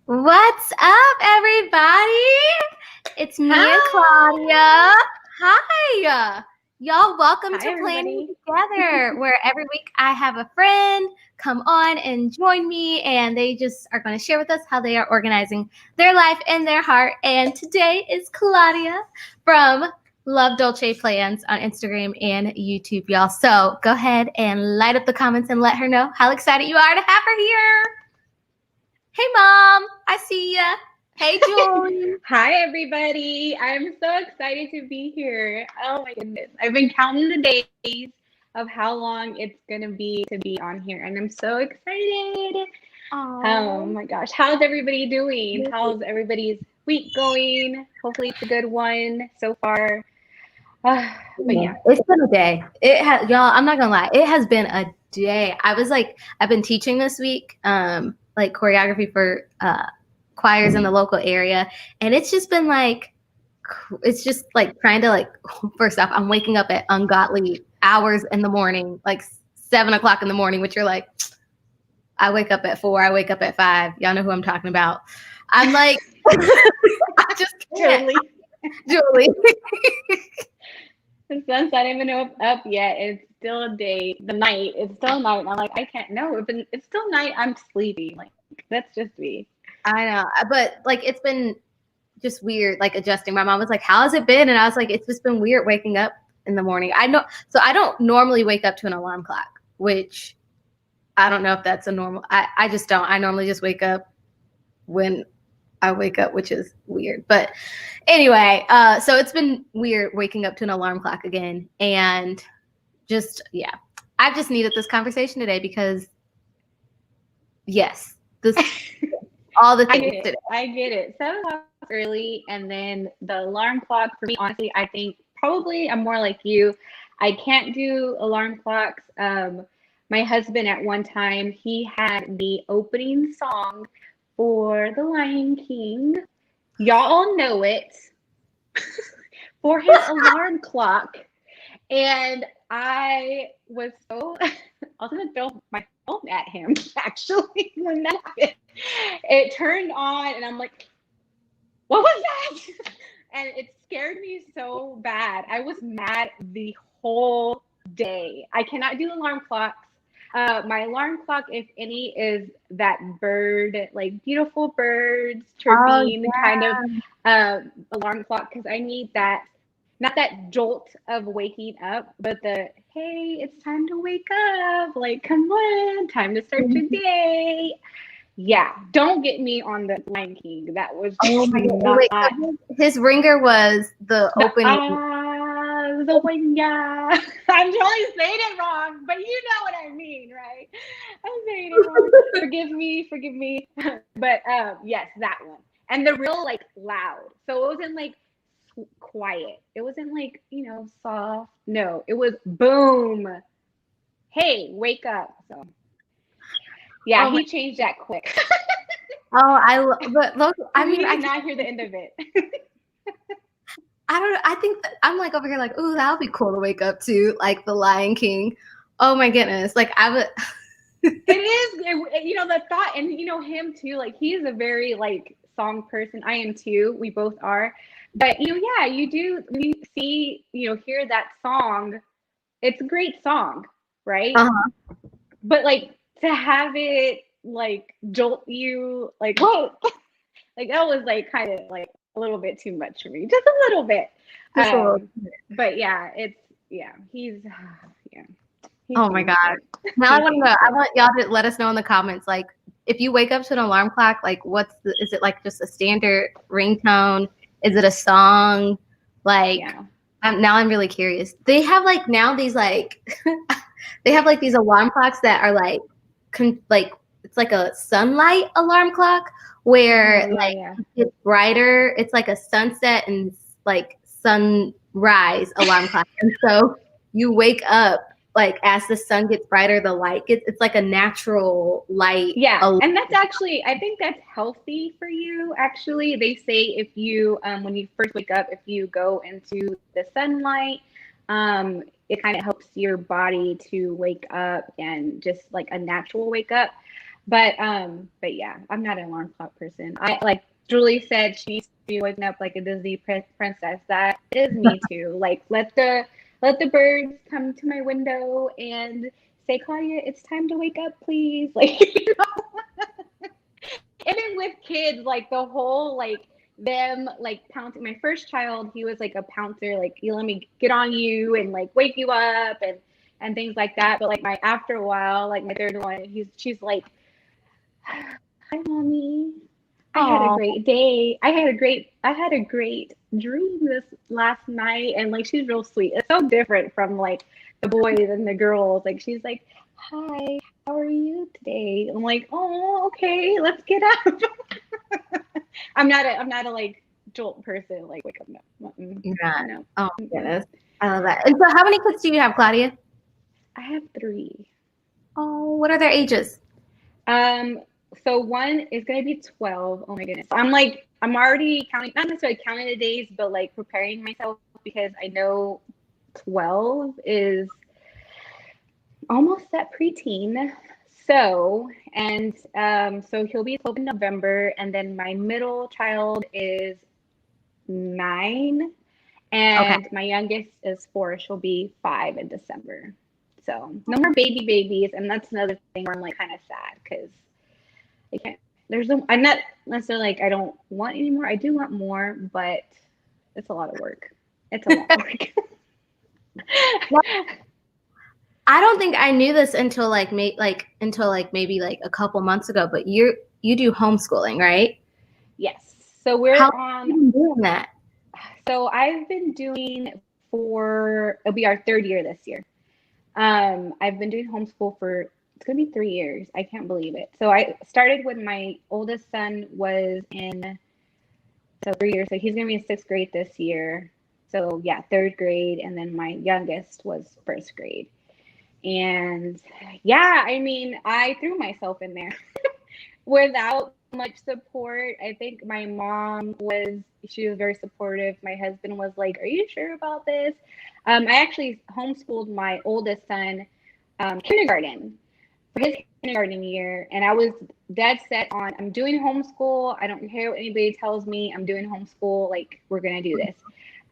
What's up, everybody? It's me and Claudia. Hi. Y'all, welcome Hi, to Planning everybody. Together, where every week I have a friend come on and join me, and they just are going to share with us how they are organizing their life and their heart. And today is Claudia from Love Dolce Plans on Instagram and YouTube, y'all. So go ahead and light up the comments and let her know how excited you are to have her here. Hey, Mom. I see ya. Hey, Julie. Hi, everybody. I'm so excited to be here. Oh my goodness. I've been counting the days of how long it's going to be on here, and I'm so excited. Oh my gosh. How's everybody doing? How's everybody's week going? Hopefully, it's a good one so far. But yeah. It's been a day. It has, y'all, I'm not gonna lie. It has been a day. I've been teaching this week, like choreography for choirs in the local area. And it's just been like, it's just like trying to first off, I'm waking up at ungodly hours in the morning, like 7 o'clock in the morning, which you're like, I wake up at 4, I wake up at 5. Y'all know who I'm talking about. I'm like, I just can't. Julie. The sun's not even up yet. It's still day. The night. It's still night. And I'm like, I can't. No, it's still night. I'm sleepy. Like, that's just me. I know, but like it's been just weird, like adjusting. My mom was like, "How has it been?" And I was like, "It's just been weird waking up in the morning." I know, so I don't normally wake up to an alarm clock, which I don't know if that's a normal. I just don't. I normally just wake up when I wake up, which is weird. But anyway, so it's been weird waking up to an alarm clock again, and just I just needed this conversation today because yes, this all the things today. I get it. 7 o'clock early, and then the alarm clock for me. Honestly, I think probably I'm more like you. I can't do alarm clocks. My husband at one time he had the opening song for The Lion King. Y'all know it for his alarm clock. And I was gonna throw my phone at him actually when that happened. It turned on and I'm like, what was that? And it scared me so bad. I was mad the whole day. I cannot do alarm clocks. My alarm clock, if any, is that bird, like beautiful birds chirping kind of alarm clock, because I need that, not that jolt of waking up, but the, hey, it's time to wake up. Like, come on, time to start your day. Yeah, don't get me on the Lion King. That was just not. His ringer was the opening. The one, yeah. I'm totally saying it wrong, but you know what I mean, right? I'm saying it wrong. Forgive me. But yes, that one. And the real like loud. So it wasn't like quiet. It wasn't like, soft. No, it was boom. Hey, wake up. So yeah, he changed that quick. I mean, I did not hear the end of it. I don't know. I think I'm like over here like, ooh, that would be cool to wake up to, like the Lion King. Oh my goodness. Like I would. It is, the thought, and him too, like he is a very like song person. I am too. We both are. But yeah, you do, you see, hear that song. It's a great song, right? Uh-huh. But like to have it like jolt you, like whoa, like that was like kind of like a little bit too much for me, just a little bit. But yeah, he's yeah. Oh my God. Now I want to know. I want y'all to let us know in the comments, like if you wake up to an alarm clock, like is it like just a standard ringtone? Is it a song? Like now I'm really curious. They have like now these like they have like these alarm clocks that are like it's like a sunlight alarm clock where it gets brighter. It's like a sunset and like sunrise alarm clock. And so you wake up like as the sun gets brighter, the light it's like a natural light. Yeah. And that's actually, I think that's healthy for you. Actually, they say if you, when you first wake up, if you go into the sunlight, it kind of helps your body to wake up and just like a natural wake up. But yeah, I'm not an alarm clock person. I like Julie said she needs to be waking up like a Disney princess. That is me too. Like let the birds come to my window and say, Claudia, it's time to wake up, please. Like, and then with kids, like the whole like them like pouncing. My first child, he was like a pouncer, like you let me get on you and like wake you up and things like that. But like my after a while, like my third one, she's like, hi mommy. I had a Oh, great day. I had a great dream this last night, and like she's real sweet. It's so different from like the boys and the girls. Like she's like, "Hi, how are you today?" I'm like, "Oh, okay, let's get up." I'm not a like jolt person. Like wake up, no, you're not. no. Oh my Mm-mm. goodness. I love that. And so how many kids do you have, Claudia? I have three. Oh, what are their ages? Um, so one is gonna be 12. Oh my goodness. I'm already counting, not necessarily counting the days, but like preparing myself because I know 12 is almost that preteen. So he'll be 12 in November, and then my middle child is 9, Okay. and my youngest is 4. She'll be 5 in December. So no more babies, and that's another thing where I'm like kind of sad because I can't. I'm not necessarily like I don't want any more. I do want more, but it's a lot of work. It's a lot of work. Well, I don't think I knew this until like maybe like a couple months ago, but you do homeschooling, right? Yes. So we're How long have on. you been doing that? So I've been doing it'll be our third year this year. I've been doing homeschool for it's gonna be 3 years. I can't believe it. So I started when my oldest son was in 3 years. So he's gonna be in sixth grade this year. So yeah, third grade, and then my youngest was first grade. And yeah, I mean, I threw myself in there without much support. I think my mom she was very supportive. My husband was like, "Are you sure about this?" I actually homeschooled my oldest son kindergarten for his kindergarten year, and I was dead set on I'm doing homeschool. I don't care what anybody tells me. I'm doing homeschool. Like we're gonna do this.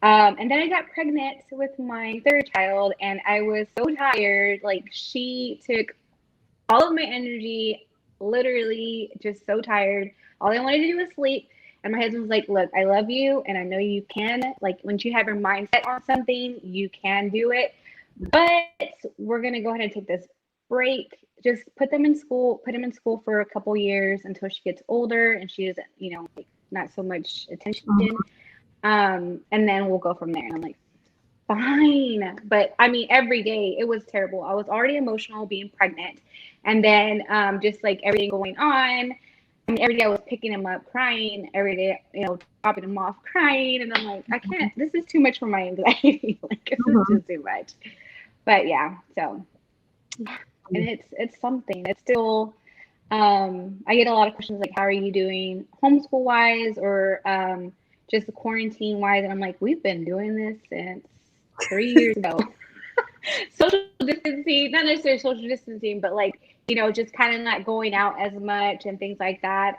And then I got pregnant with my third child, and I was so tired. Like she took all of my energy, literally just so tired. All I wanted to do was sleep. And my husband was like, "Look, I love you, and I know you can. Like, once you have your mind set on something, you can do it. But we're gonna go ahead and take this break. Just put him in school for a couple years until she gets older and she doesn't, like not so much attention. And then we'll go from there." And I'm like, fine. But I mean, every day it was terrible. I was already emotional being pregnant. And then just like everything going on. I mean, every day I was picking him up crying, every day, dropping him off crying. And I'm like, I can't, this is too much for my anxiety. Like, this is Mhm. just too much. But yeah, so, and it's something. It's still, I get a lot of questions like, how are you doing homeschool wise or just quarantine wise? And I'm like, we've been doing this since 3 years ago. Social distancing, not necessarily social distancing, but like, just kind of not going out as much and things like that.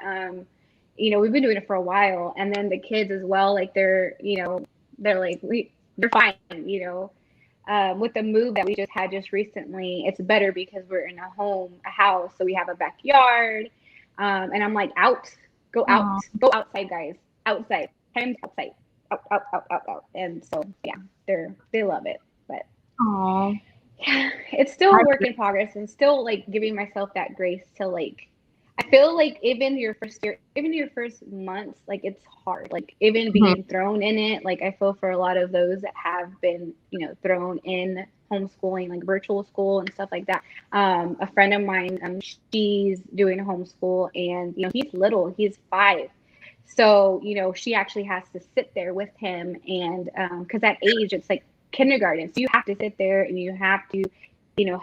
We've been doing it for a while. And then the kids as well, like they're like, they're fine, with the move that we just had just recently, it's better because we're in a house, so we have a backyard. And I'm like, Aw. go outside, guys, outside, times outside, out. And so, yeah, they love it. But Aw. yeah, it's still a work in progress and still like giving myself that grace to like I feel like even your first year, even your first months, like it's hard. Like even Mhm. being thrown in it, like I feel for a lot of those that have been, thrown in homeschooling, like virtual school and stuff like that. A friend of mine, she's doing homeschool and he's little, he's 5. So, she actually has to sit there with him and because at age it's like kindergarten. So you have to sit there and you have to,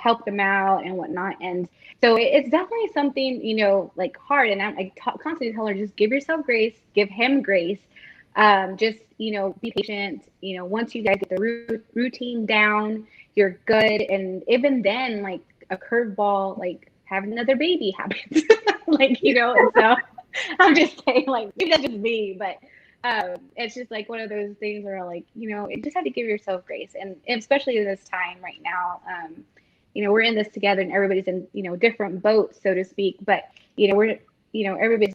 help them out and whatnot. And so it's definitely something, like hard. And I'm like constantly tell her, just give yourself grace, give him grace. Just, be patient. Once you guys get the routine down, you're good. And even then, like a curveball, like having another baby happens. like, and so I'm just saying, like, maybe that's just me, but it's just like one of those things where, like, you just have to give yourself grace, and especially in this time right now, we're in this together, and everybody's in, different boats, so to speak, but we're, everybody's,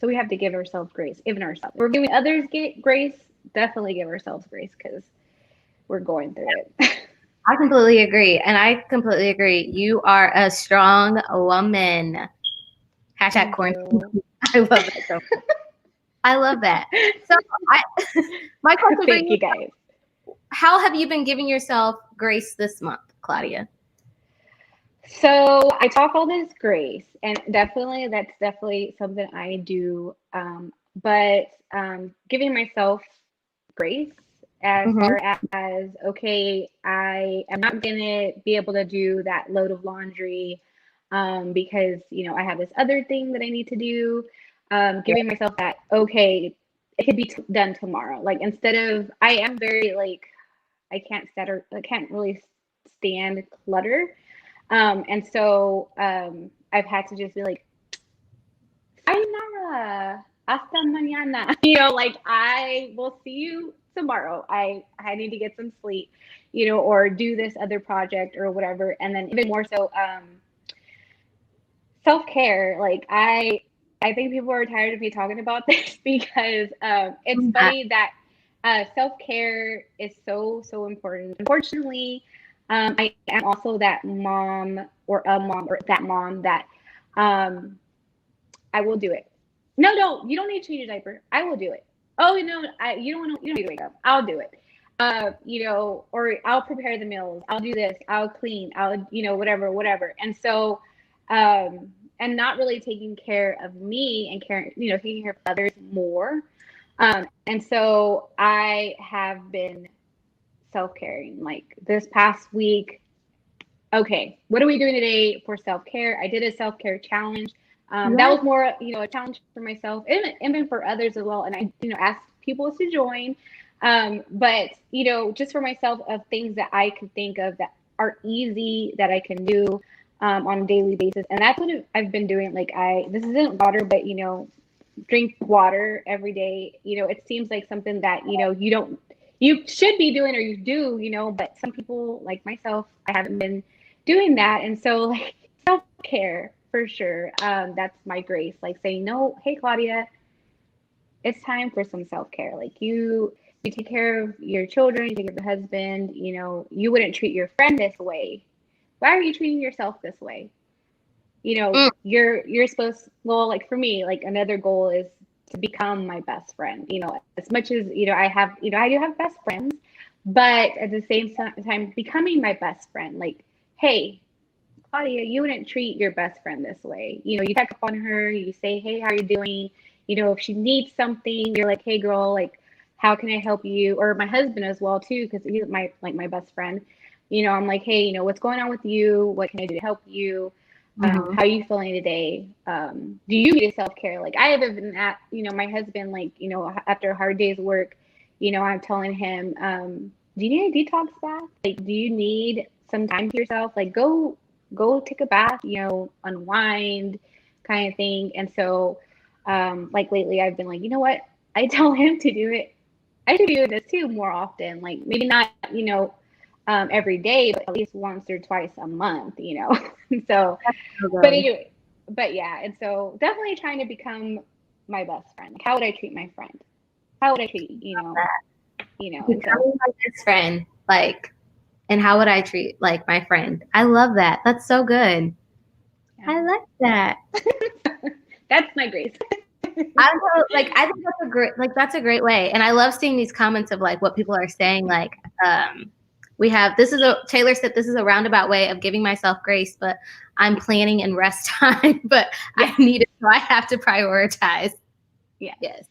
so we have to give ourselves grace, even ourselves. We're giving others grace, definitely give ourselves grace, because we're going through it. I completely agree. And I completely agree. You are a strong woman. Hashtag quarantine. I love that so much. I love that. So my question for Thank you guys. How have you been giving yourself grace this month, Claudia? So I talk all this grace, and that's definitely something I do. But giving myself grace as far as, okay, I am not gonna be able to do that load of laundry because I have this other thing that I need to do. Giving myself that, okay, it could be done tomorrow. Like, instead of, I am very, like, I can't really stand clutter. And so I've had to just be like, sayonara, hasta mañana. Like, I will see you tomorrow. I need to get some sleep, or do this other project or whatever. And then even more so, self-care. Like, I think people are tired of me talking about this, because it's funny that self-care is so, so important. Unfortunately, I am also that mom, or that mom that I will do it. No, you don't need to change your diaper. I will do it. Oh, you don't need to wake up. I'll do it. Or I'll prepare the meals. I'll do this. I'll clean. I'll, whatever. And so, and not really taking care of me, and taking care of others more. And so I have been self-caring. Like, this past week, okay, what are we doing today for self-care? I did a self-care challenge. That was more, a challenge for myself, and even for others as well. And I, asked people to join. But, just for myself, of things that I could think of that are easy, that I can do on a daily basis. And that's what I've been doing. Like, this isn't water, but, drink water every day. It seems like something that, you should be doing, or you do, but some people, like myself, I haven't been doing that. And so, like, self-care for sure. That's my grace. Like, saying, no, hey, Claudia, it's time for some self-care. Like, you take care of your children, you take care of your husband, you wouldn't treat your friend this way. Why are you treating yourself this way? You're supposed, well, like, for me, like, another goal is to become my best friend. As much as, I do have best friends, but at the same time, becoming my best friend. Like, hey, Claudia, you wouldn't treat your best friend this way. You check up on her, you say, hey, how are you doing? If she needs something, you're like, hey, girl, like, how can I help you? Or my husband as well, too, because he's my best friend. I'm like, hey, what's going on with you? What can I do to help you? How are you feeling today? Do you need self-care? Like, I have been at, my husband, like, after a hard day's work, I'm telling him, do you need a detox bath? Like, do you need some time to yourself? Like, go take a bath, unwind, kind of thing. And so, like, lately I've been like, you know what? I tell him to do it. I should do this too more often. Like, maybe not, every day, but at least once or twice a month, So, but anyway, but yeah. And so, definitely trying to become my best friend. Like, how would I treat my friend? How would I treat, Becoming my best friend, like, and how would I treat, like, my friend? I love that. That's so good. Yeah. I like that. That's my grace. I think that's a great way. And I love seeing these comments of, like, what people are saying. Like, Taylor said, this is a roundabout way of giving myself grace, but I'm planning in rest time, but I need it, so I have to prioritize. Yes.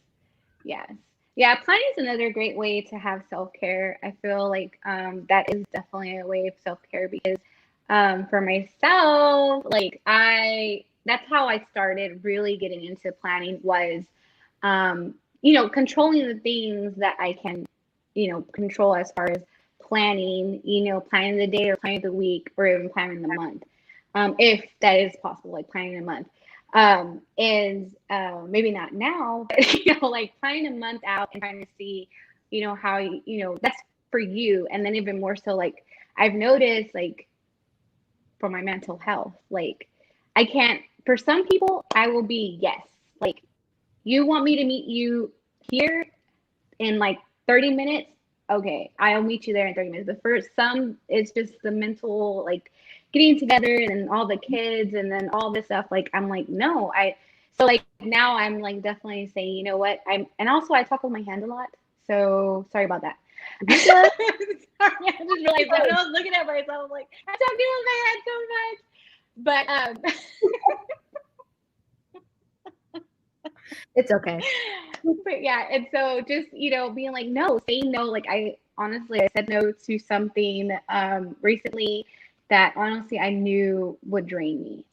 Yeah, planning is another great way to have self-care. I feel like that is definitely a way of self-care, because for myself, like, that's how I started really getting into planning, was controlling the things that I can control, as far as planning, planning the day, or planning the week, or even planning the month, if that is possible, like planning a month. And maybe not now, but like planning a month out and trying to see, how that's for you. And then even more so, like I've noticed, like for my mental health, like I can't. For some people, I will be yes, like you want me to meet you here in like 30 minutes. Okay, I'll meet you there in 30 minutes. But for some, it's just the mental, like getting together and all the kids and then all this stuff. Like, I'm like, no, so like now I'm like definitely saying, you know what? And also I talk with my hand a lot. So sorry about that. Sorry, I just realized that when I was looking at myself, I was like, I'm talking with my head so much. But, It's okay. but yeah, and so just being like no, saying no. Like I said no to something recently that honestly I knew would drain me.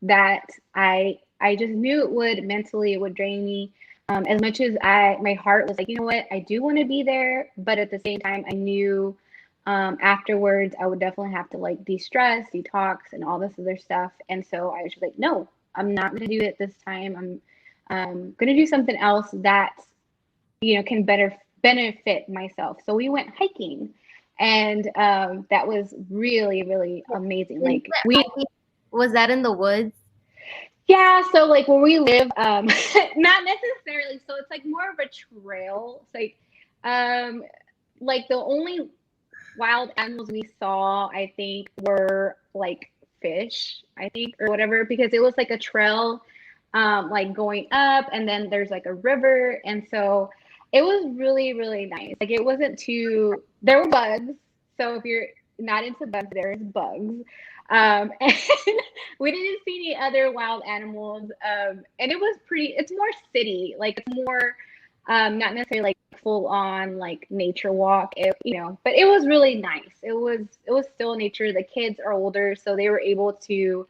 That I just knew it would mentally, it would drain me. As much as my heart was like, you know what, I do want to be there, but at the same time, I knew afterwards I would definitely have to like de-stress, detox, and all this other stuff. And so I was just like, no, I'm not going to do it this time. I'm going to do something else that can better benefit myself. So we went hiking, and that was really, really amazing. Like Was that in the woods? yeah, so like where we live, not necessarily. So it's like more of a trail. It's like the only wild animals we saw, I think, were like fish, I think, or whatever, because it was like a trail, like going up, and then there's like a river, and so it was really, really nice. Like it wasn't too. There were bugs, so if you're not into bugs, there's bugs. And we didn't see any other wild animals. And it was pretty. It's more city, like it's more, not necessarily like full on like nature walk. But it was really nice. It was still nature. The kids are older, so they were able to,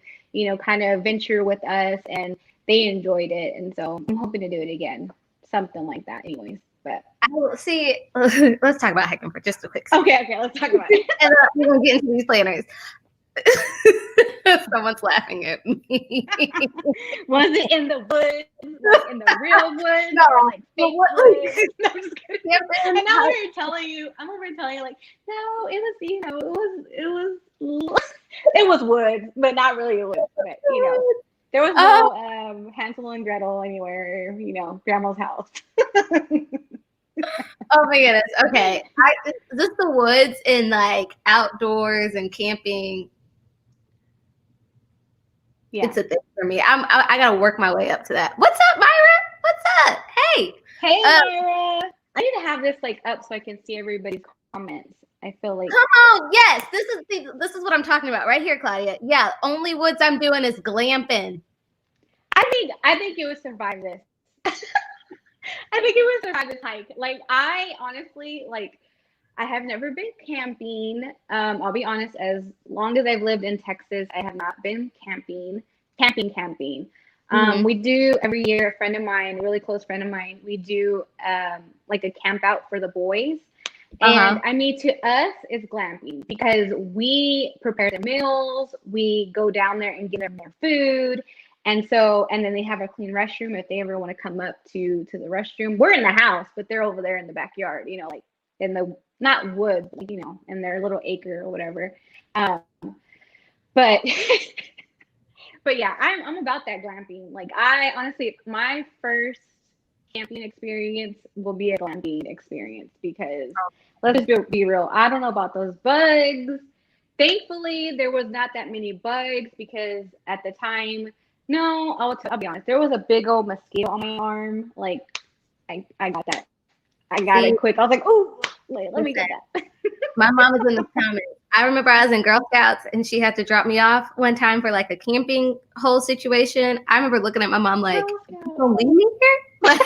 kind of venture with us, and they enjoyed it. And so I'm hoping to do it again, something like that. Anyways, but I will see. Let's talk about hiking for just a quick second. okay, let's talk about it. And we're gonna get into these planners. Someone's laughing at me. Was it in the woods? Like in the real woods? No, or like fake woods? No, I'm just kidding. And I'm over here telling you, like, no, it was, it was woods, but not really woods. But there was no Hansel and Gretel anywhere. Grandma's house. Oh my goodness. Okay. Is this the woods and like outdoors and camping? Yeah. It's a thing for me. I gotta work my way up to that. What's up, Myra? What's up? Hey. Hey, Myra. I need to have this like up so I can see everybody's comments. I feel like come on. Yes, this is what I'm talking about right here, Claudia. Yeah, only woods I'm doing is glamping. I think it would survive this. I think it would survive this hike. Like I honestly like. I have never been camping. I'll be honest, as long as I've lived in Texas, I have not been camping. We do every year, a friend of mine, a really close friend of mine, we do like a camp out for the boys. And I mean, to us, it's glamping because we prepare the meals, we go down there and give them their food. And then they have a clean restroom if they ever want to come up to the restroom. We're in the house, but they're over there in the backyard, like in the not wood, in their little acre or whatever. But but yeah, I'm about that glamping. Like I honestly, my first camping experience will be a glamping experience because let's just be real. I don't know about those bugs. Thankfully, there was not that many bugs because at the time, no, I'll be honest. There was a big old mosquito on my arm. Like I got that. I got it quick. I was like, oh, let me get that. My mom was in the comments. I remember I was in Girl Scouts and she had to drop me off one time for like a camping whole situation. I remember looking at my mom like, you gonna leave me here? Like,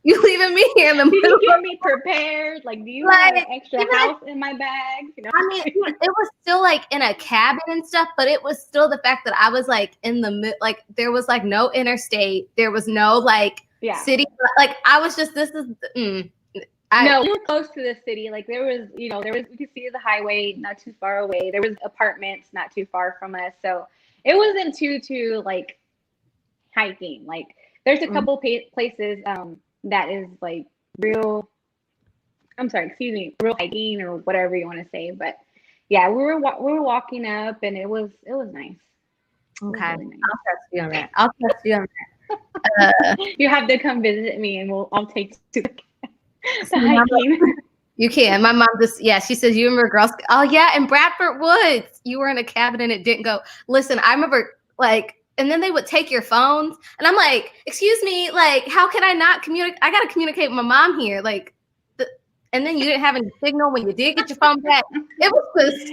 you leaving me here in the middle? Did you get me prepared? Like, do you have an extra house in my bag? I mean, it was still like in a cabin and stuff, but it was still the fact that I was like in the like there was like no interstate, there was no like city, like I was just no, we were close to the city. Like there was we could see the highway not too far away. There was apartments not too far from us, so it wasn't too like hiking. Like there's a couple places that is like real. I'm sorry, excuse me, real hiking or whatever you want to say. But yeah, we were walking up, and it was nice. Okay, really nice. I'll trust you on that. I'll trust you on that. You have to come visit me, and I'll take you to the hiking. You can. My mom she says you remember Girl Scout. Oh yeah, in Bradford Woods, you were in a cabin and it didn't go. Listen, I remember and then they would take your phones, and I'm like, excuse me, like how can I not communicate? I gotta communicate with my mom here, and then you didn't have any signal when you did get your phone back. It was just.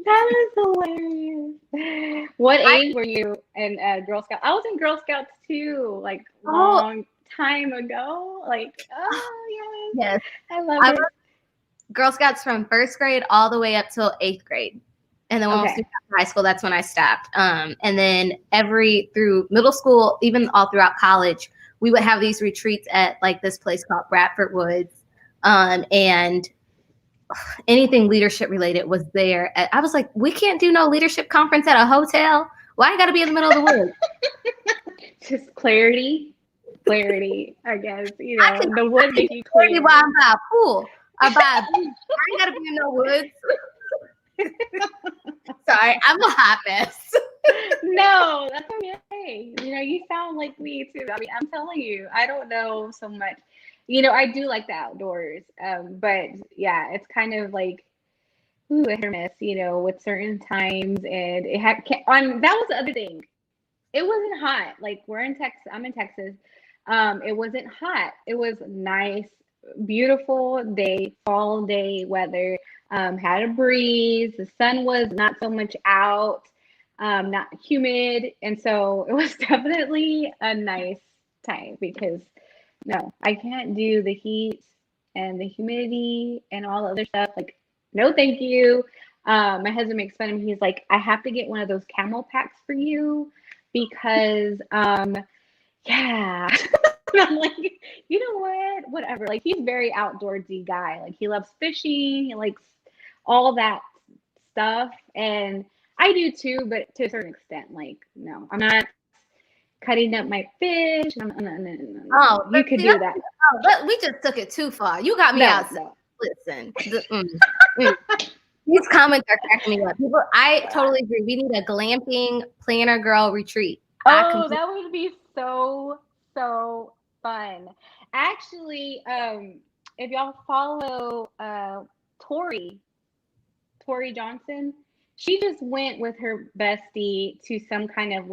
That is hilarious. What age were you in Girl Scouts? I was in Girl Scouts too, like long time ago. Like, yes, I love it. Girl Scouts from 1st grade all the way up till 8th grade, and then when I was in high school, that's when I stopped. And then through middle school, even all throughout college, we would have these retreats at like this place called Bradford Woods, and anything leadership related was there. I was like, we can't do no leadership conference at a hotel. Why I got to be in the middle of the woods? Just clarity, I guess. You know, the woods make you clear. While I'm by a pool. I ain't got to be in no woods. Sorry, I'm a hot mess. No, that's okay. You know, you sound like me too. I mean, I'm telling you, I don't know so much. You know, I do like the outdoors, but yeah, it's kind of like hit or miss, you know, with certain times. And that was the other thing. It wasn't hot. Like we're in Texas. I'm in Texas. It wasn't hot. It was nice, beautiful day, fall day weather. Had a breeze. The sun was not so much out, not humid, and so it was definitely a nice time because. No, I can't do the heat and the humidity and all the other stuff. Like, no, thank you. My husband makes fun of me. He's like, I have to get one of those camel packs for you because, yeah. I'm like, you know what? Whatever. Like, he's very outdoorsy guy. Like, he loves fishing. He likes all that stuff. And I do too, but to a certain extent. Like, no, I'm not cutting up my fish. No. Oh, you could do that. Oh, but we just took it too far. You got me out. No. Listen, these comments are cracking me up. I totally agree. We need a glamping planner girl retreat. Oh, that would be so fun. Actually, if y'all follow Tori Johnson, she just went with her bestie to some kind of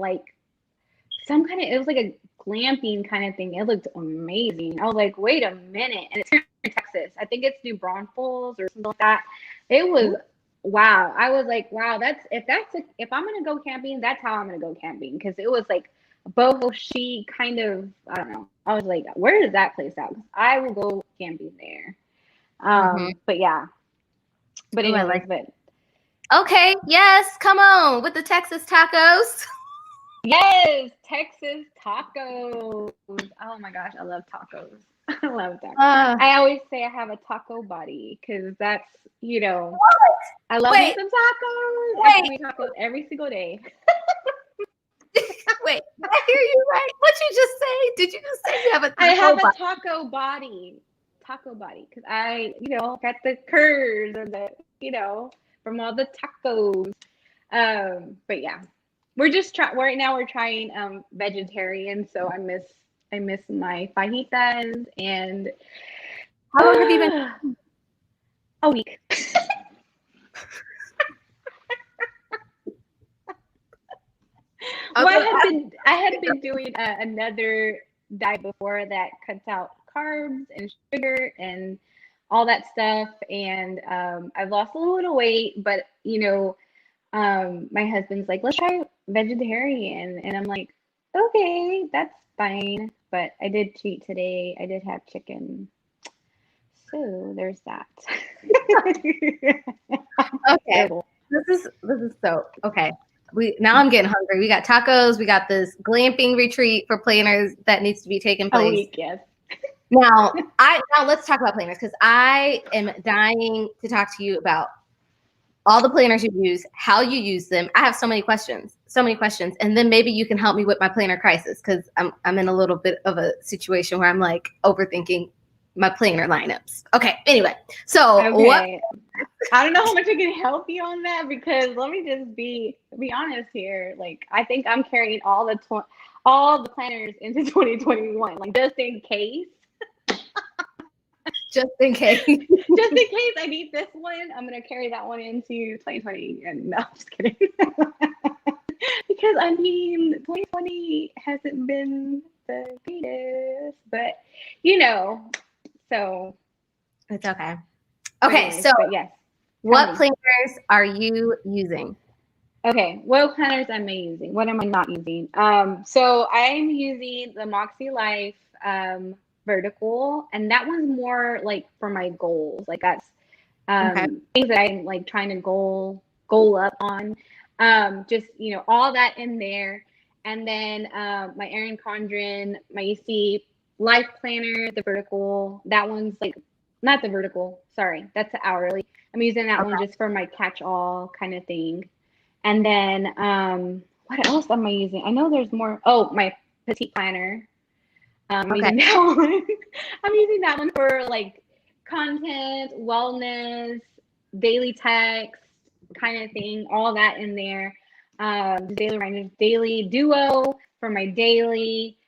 it was like a glamping kind of thing. It looked amazing. I was like, wait a minute. And it's here in Texas. I think it's New Braunfels or something like that. It was, wow. I was like, wow, if I'm going to go camping, that's how I'm going to go camping. Because it was like a boho chic kind of, I don't know. I was like, where is that place out? I will go camping there. But yeah. But anyway, okay. Yes. Come on with the Texas tacos. Yes, Texas tacos. Oh my gosh, I love tacos. I love tacos. I always say I have a taco body because that's, you know, what? I love me some tacos. I eat tacos every single day. Wait, did I hear you right? What'd you just say? Did you just say you have a taco I have a taco body. Taco body. Because I, you know, got the curds or the, you know, from all the tacos. But yeah. We're just right now we're trying vegetarian, so I miss my fajitas. And how long have you been? A week. Well, I had been doing another diet before that cuts out carbs and sugar and all that stuff, and I've lost a little weight, but you know. My husband's like, let's try vegetarian. And I'm like, okay, that's fine. But I did cheat today. I did have chicken. So there's that. Okay. This is so okay. Now I'm getting hungry. We got tacos. We got this glamping retreat for planners that needs to be taking place. A week, yes. Now let's talk about planners because I am dying to talk to you about all the planners you use, how you use them. I have so many questions. so many questions, and then maybe you can help me with my planner crisis, because I'm in a little bit of a situation where I'm like overthinking my planner lineups. Okay, anyway, so what? Okay. I don't know how much I can help you on that, because let me just be honest here. Like, I think I'm carrying all the planners into 2021, like just in case. Just in case. Just in case I need this one, I'm gonna carry that one into 2020. And no, I'm just kidding. Because I mean, 2020 hasn't been the greatest, but so It's okay. Okay, anyways, so but yes. what planners are you using? Okay, what planners am I using? What am I not using? So I'm using the Moxie Life vertical, and that one's more like for my goals. Like that's Okay. things that I'm like trying to goal up on. Just all that in there, and then my Erin Condren, my EC Life Planner, the vertical. That one's like not the vertical. Sorry, that's the hourly. I'm using that one just for my catch-all kind of thing. And then what else am I using? I know there's more. Oh, my petite planner. I'm using that one. I'm using that one for like content, wellness, daily text kind of thing, all that in there. Daily reminders, daily duo for my daily.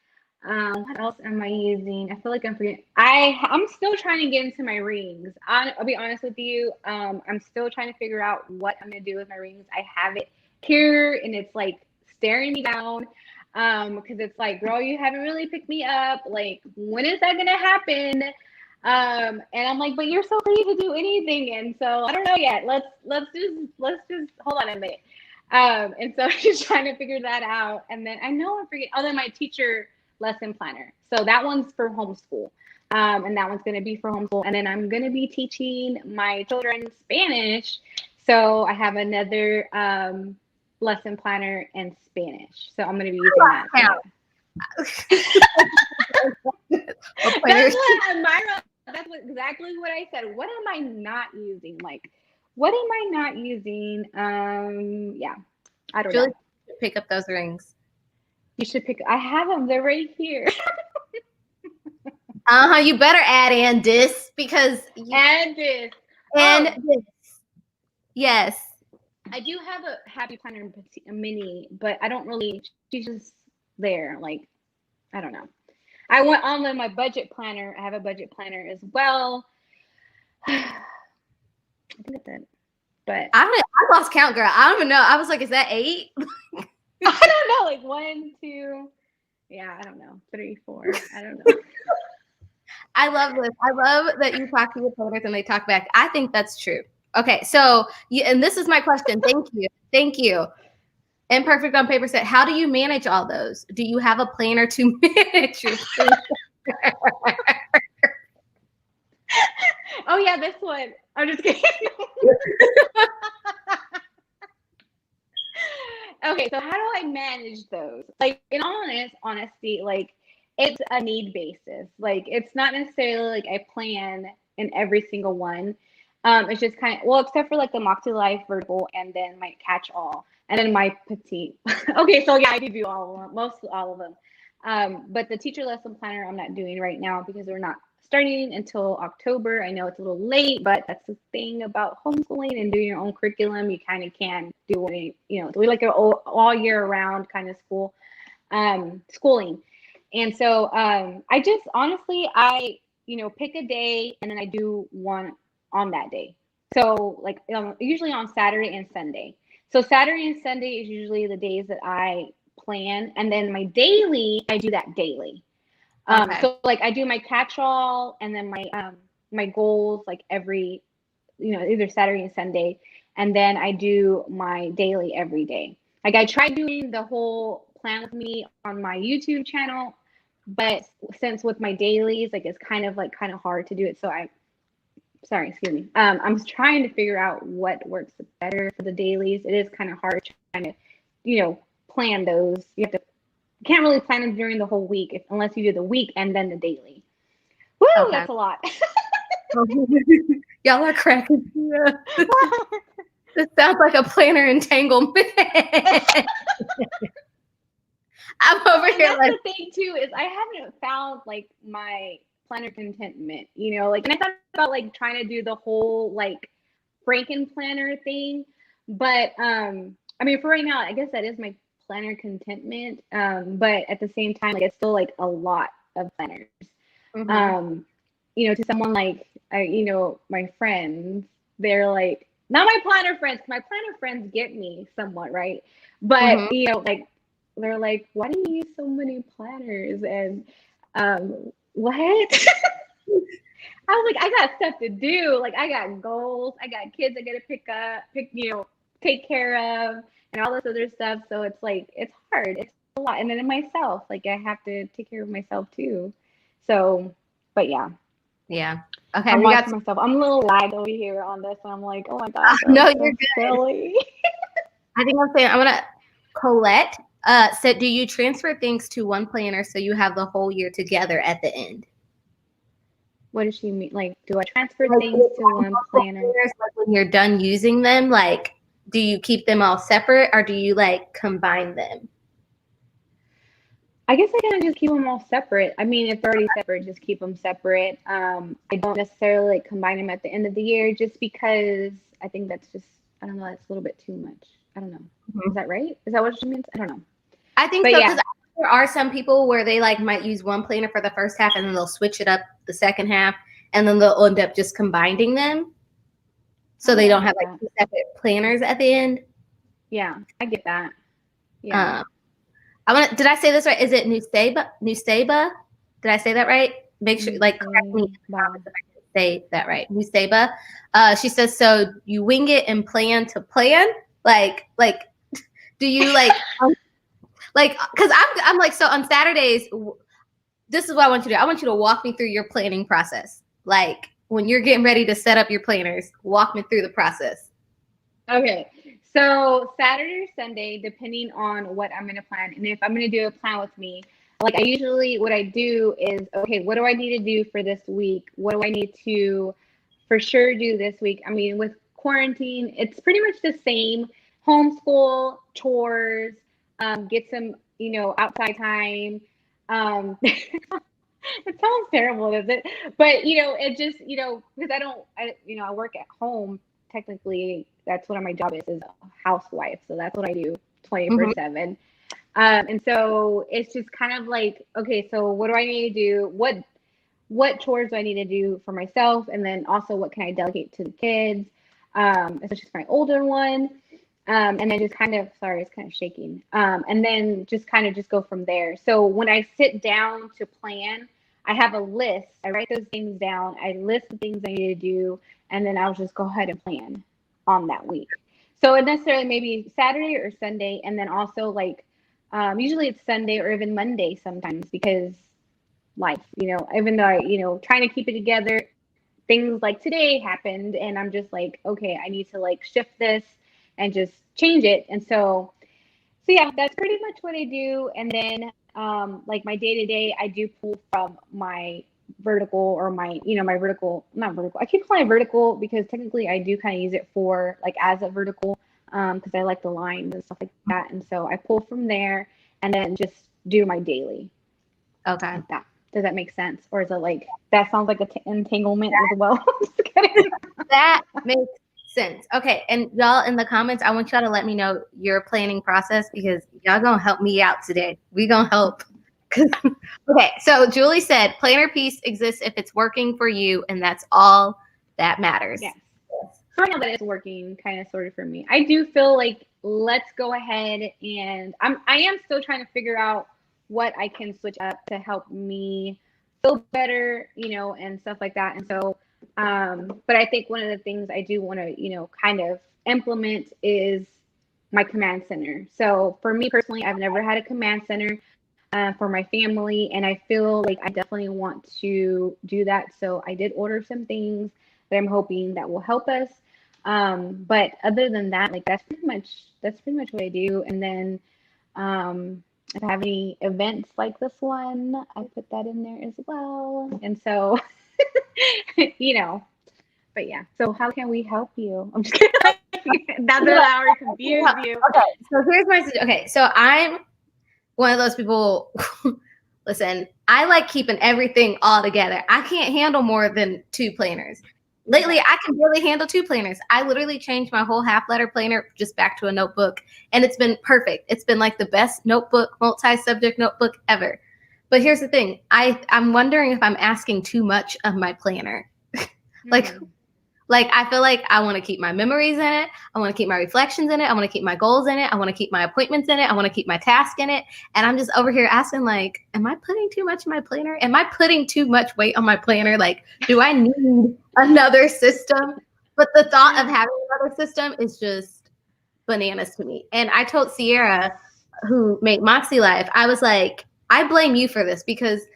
What else am I using? I feel like I'm forgetting. I'm still trying to get into my rings. I'll be honest with you. I'm still trying to figure out what I'm gonna do with my rings. I have it here, and it's like staring me down. Because it's like, girl, you haven't really picked me up. Like, when is that gonna happen? And I'm like, but you're so free to do anything, and so I don't know yet. Let's just hold on a minute. And so I'm just trying to figure that out. And then I know I'm forgetting. Oh, then my teacher lesson planner. So that one's for homeschool. And that one's going to be for homeschool. And then I'm going to be teaching my children Spanish. So I have another lesson planner in Spanish. So I'm going to be using that. That's exactly what I said. What am I not using? Like, what am I not using? Yeah, I don't know. Pick up those rings. You should I have them. They're right here. You better add in this, because add this. This. Yes. I do have a Happy Planner mini, but I don't really. She's just there. Like, I don't know. I went on my budget planner. I have a budget planner as well. I think that's it. But I lost count, girl. I don't even know. I was like, is that 8? I don't know. Like 1, 2. Yeah, I don't know. 3, 4. I don't know. I love this. I love that you talk to your planners and they talk back. I think that's true. Okay, so and this is my question. Thank you. Imperfect on Paper set. How do you manage all those? Do you have a planner to manage your Oh yeah, this one. I'm just kidding. Okay, so how do I manage those? Like, in all honesty, like, it's a need basis. Like, it's not necessarily like I plan in every single one. It's just kind of, except for like the Moxie Life vertical, and then my catch-all, and then my petite. Okay, so yeah, I do all of them, mostly all of them. But the teacher lesson planner I'm not doing right now because we're not starting until October. I know it's a little late, but that's the thing about homeschooling and doing your own curriculum. You kind of can do it, we like an all year round kind of schooling. And so I just honestly, I pick a day and then I do one on that day. So like usually on Saturday and Sunday. So Saturday and Sunday is usually the days that I plan, and then my daily, I do that daily. So like I do my catch-all and then my goals like every, either Saturday and Sunday, and then I do my daily every day. Like I tried doing the whole plan with me on my YouTube channel, but since with my dailies, like it's kind of hard to do it. So excuse me. I'm trying to figure out what works better for the dailies. It is kind of hard trying to, plan those. You can't really plan them during the whole week unless you do the week and then the daily. Woo, that's a lot. Y'all are cracking. Yeah. This sounds like a planner entanglement. I'm over And here that's like, the thing too, is I haven't found like my planner contentment, you know, like, and I thought about like trying to do the whole like Franken planner thing, but I mean, for right now, I guess that is my planner contentment. But at the same time, like it's still like a lot of planners. mhm, Um, you know, to someone like you know, my friends, they're like not my planner friends, 'cause my planner friends get me somewhat, right? But mhm. you know, like they're like, why do you use so many planners? And what? I was like, I got stuff to do. Like I got goals, I got kids I gotta you know, take care of, and all this other stuff. So it's like it's hard. It's a lot. And then myself, like I have to take care of myself too. So, but yeah, Yeah. Okay, I'm we got watching myself. I'm a little lag over here on this, and I'm like, oh my gosh, that no, was you're so good. silly. I think I'm saying I'm gonna Colette said, do you transfer things to one planner so you have the whole year together at the end? What does she mean? Like, do I transfer Like, things to one planner? like when you're done using them, like, do you keep them all separate or do you like combine them? I guess I kind of just keep them all separate. I mean, if they're already separate, just keep them separate. I don't necessarily like combine them at the end of the year just because I think that's just, I don't know, that's a little bit too much. I don't know. Is Mhm. that right? Is that what she means? I don't know. I think But so yeah, because there are some people where they like might use one planner for the first half and then they'll switch it up the second half and then they'll end up just combining them so they oh, I don't have get like that. two separate planners at the end. Yeah, I get that. Yeah. Um, did I say this right? Is it Nuseba? Nuseba? Did I say that right? Make sure, You like, correct me in say the bye. comments if I didn't say that right. Nuseba. She says, so you wing it and plan to plan? Like, do you like, because I'm like, so on Saturdays, this is what I want you to do. I want you to walk me through your planning process. Like, when you're getting ready to set up your planners, walk me through the process. Okay. So Saturday or Sunday, depending on what I'm gonna plan, and if I'm gonna do a plan with me, like I usually what I do is okay, what do I need to do for this week? What do I need to for sure do this week? I mean, with quarantine, it's pretty much the same. Homeschool, chores, get some, you know, outside time. It sounds terrible, does it? But you know, it just you know because you know I work at home. Technically, that's what my job is a housewife. So that's what I do 24/7. And so it's just kind of like okay, so what do I need to do? What chores do I need to do for myself, and then also what can I delegate to the kids, especially for my older one. And then just kind of sorry, it's kind of shaking. And then just kind of just go from there. So when I sit down to plan, I have a list. I write those things down. I list the things I need to do, and then I'll just go ahead and plan on that week. So it necessarily maybe Saturday or Sunday, and then also like usually it's Sunday or even Monday sometimes because life, you know, even though you know, trying to keep it together, things like today happened and I'm just like, okay, I need to like shift this and just change it. And so yeah, that's pretty much what I do. And then like my day to day, I do pull from my vertical or my, you know, my vertical, not vertical. I keep calling it vertical because technically I do kind of use it for like as a vertical because I like the lines and stuff like that. And so I pull from there and then just do my daily Okay. like that. Does that make sense? Or is it like that sounds like a entanglement as well? Just kidding. That makes sense. Okay. And y'all in the comments, I want y'all to let me know your planning process because y'all gonna help me out today. We gonna help. Okay. So Julie said planner piece exists if it's working for you, and that's all that matters. Yes. So I know that it's working kind of sort of for me. I do feel like let's go ahead and I am still trying to figure out what I can switch up to help me feel better, you know, and stuff like that. And so but I think one of the things I do want to, you know, kind of implement is my command center. So for me personally, I've never had a command center for my family, and I feel like I definitely want to do that. So I did order some things that I'm hoping that will help us. But other than that, like that's pretty much what I do. And then if I have any events like this one, I put that in there as well. And so you know, but yeah. So how can we help you? I'm just kidding. That's what I already confused you. Okay, so here's my okay. So I'm one of those people. Listen, I like keeping everything all together. I can't handle more than 2 planners. Lately, I can barely handle 2 planners. I literally changed my whole half letter planner just back to a notebook, and it's been perfect. It's been like the best notebook, multi-subject notebook ever. But here's the thing. I'm wondering if I'm asking too much of my planner. Like I feel like I want to keep my memories in it. I want to keep my reflections in it. I want to keep my goals in it. I want to keep my appointments in it. I want to keep my task in it. And I'm just over here asking, like, am I putting too much in my planner? Am I putting too much weight on my planner? Like, do I need another system? But the thought of having another system is just bananas to me. And I told Sierra, who made Moxie Life, I was like, I blame you for this because